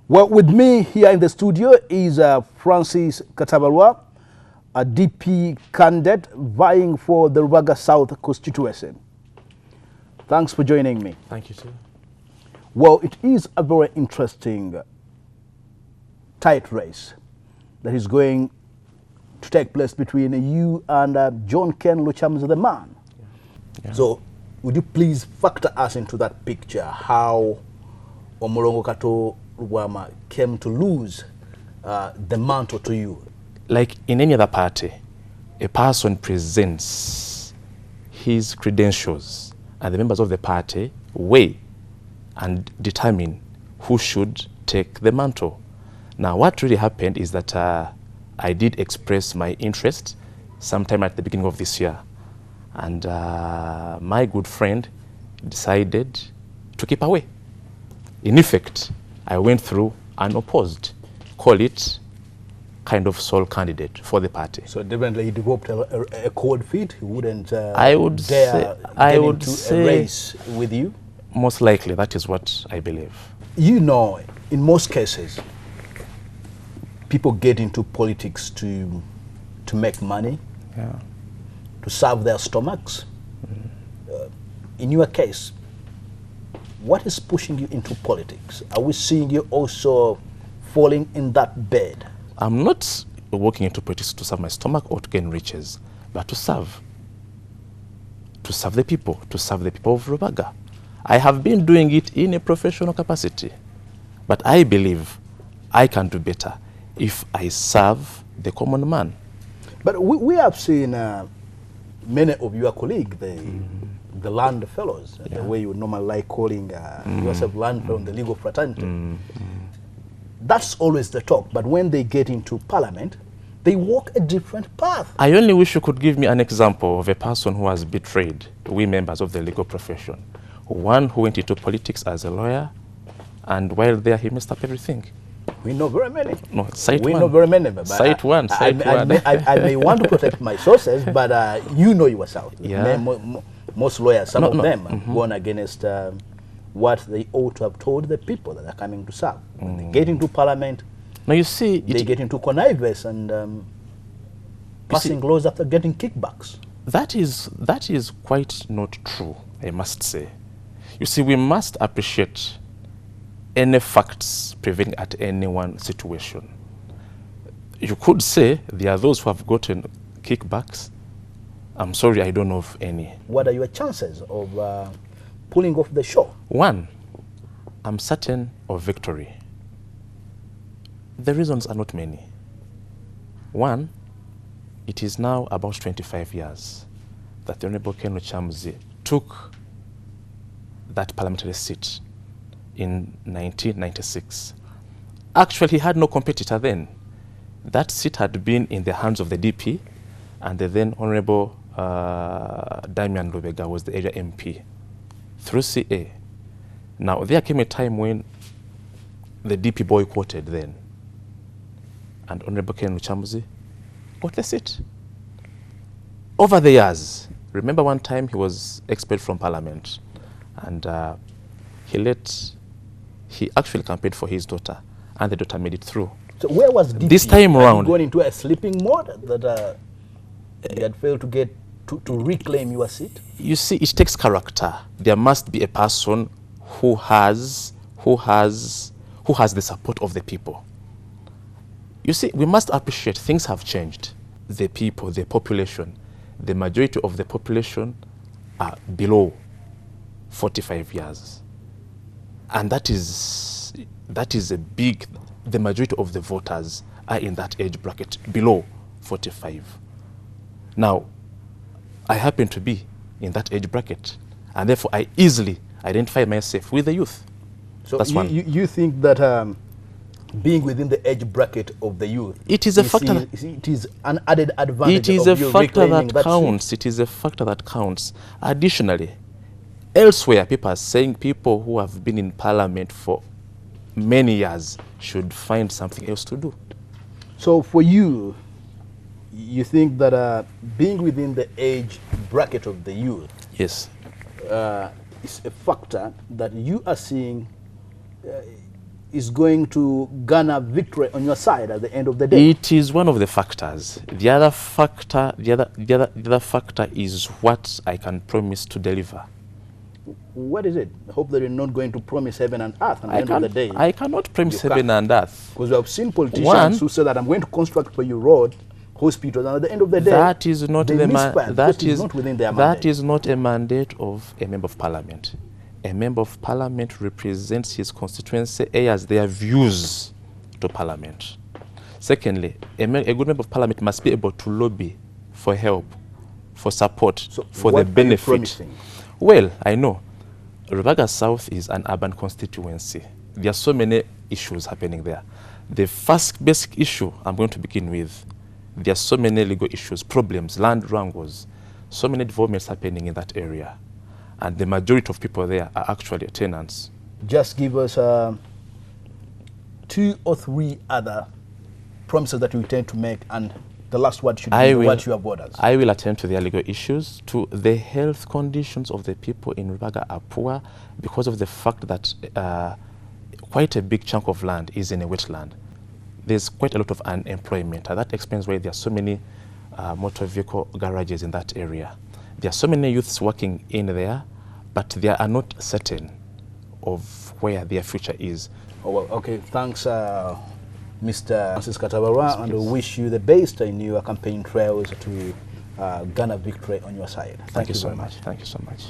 Well, with me here in the studio is Francis Katabalwa, a DP candidate vying for the Rubaga South constituency. Thanks for joining me. Thank you, too. Well, it is a very interesting, tight race that is going to take place between you and John Ken Lukyamuzi, the man. Yeah. So, would you please factor us into that picture, how Omulongo Kato Lubwama came to lose the mantle to you? Like in any other party, a person presents his credentials and the members of the party weigh and determine who should take the mantle. Now, what really happened is that I did express my interest sometime at the beginning of this year. And my good friend decided to keep away. In effect, I went through unopposed, call it kind of sole candidate for the party. So definitely he developed a cold feet. He wouldn't I would dare say, get into a race with you? Most likely, that is what I believe. You know, in most cases, people get into politics to make money, Yeah. to serve their stomachs. In your case, what is pushing you into politics? Are we seeing you also falling in that bed? I'm not walking into politics to serve my stomach or to gain riches, but to serve the people of Rubaga. I have been doing it in a professional capacity, but I believe I can do better if I serve the common man. But we have seen many of your colleagues, the land fellows, the way you normally like calling yourself land fellow in the legal fraternity. That's always the talk, but when they get into parliament, they walk a different path. I only wish you could give me an example of a person who has betrayed we members of the legal profession. One who went into politics as a lawyer, and while there he messed up everything. We know very many. No, cite we one. know very many. But cite one. I may want to protect my sources, but you know yourself. Yeah. Most lawyers, some of them, have gone against what they ought to have told the people that are coming to serve. When they get into parliament, now you see, they get into connivance and passing laws after getting kickbacks. That is quite not true, I must say. You see, we must appreciate any facts prevailing at any one situation. You could say there are those who have gotten kickbacks. I'm sorry, I don't know of any. What are your chances of pulling off the show? One, I'm certain of victory. The reasons are not many. One, it is now about 25 years that the Honorable Ken Lukyamuzi took that parliamentary seat in 1996. Actually, he had no competitor then. That seat had been in the hands of the DP, and the then Honorable Rubaga was the area MP through CA. Now, there came a time when the DP boycotted then, and Honorable Ken Lukyamuzi got the seat. Over the years, remember one time he was expelled from Parliament, and he actually campaigned for his daughter, and the daughter made it through. So where was DP? This time around, going into a sleeping mode that you had failed to get to reclaim your seat? You see, it takes character. There must be a person who has the support of the people. You see, we must appreciate things have changed. The people, the population, the majority of the population are below 45 years. And that is a big, the majority of the voters are in that age bracket, below 45. Now, I happen to be in that age bracket, and therefore I easily identify myself with the youth. So that's one. You think that being within the age bracket of the youth, it is a factor. It is an added advantage. It is a factor that counts. It is a factor that counts. Additionally, elsewhere, people are saying people who have been in parliament for many years should find something else to do. So for you, you think that being within the age bracket of the youth, yes, is a factor that you are seeing is going to garner victory on your side at the end of the day? It is one of the factors. The other factor is what I can promise to deliver. What is it? I hope that you're not going to promise heaven and earth at the end of the day. I cannot promise heaven and earth. Because we have seen politicians who say that I'm going to construct for you road, hospitals, and at the end of the day, that is not the not within their mandate. That is not a mandate of a member of parliament. A member of parliament represents his constituency, airs their views to parliament. Secondly, a good member of parliament must be able to lobby for help, for support, for the benefit. Well, I know Rubaga South is an urban constituency. There are so many issues happening there. The first basic issue I'm going to begin with, there are so many legal issues, problems, land wrangles, so many developments happening in that area. And the majority of people there are actually tenants. Just give us 2 or 3 other promises that you intend to make, and the last word should be what you have borders. I will attend to their legal issues, to the health conditions of the people in Rubaga are poor because of the fact that quite a big chunk of land is in a wetland. There's quite a lot of unemployment, and that explains why there are so many motor vehicle garages in that area. There are so many youths working in there, but they are not certain of where their future is. Oh, well, okay, thanks, Mr. Francis Katabalwa, and we wish you the best in your campaign trails to garner victory on your side. Thank you so much. Thank you so much.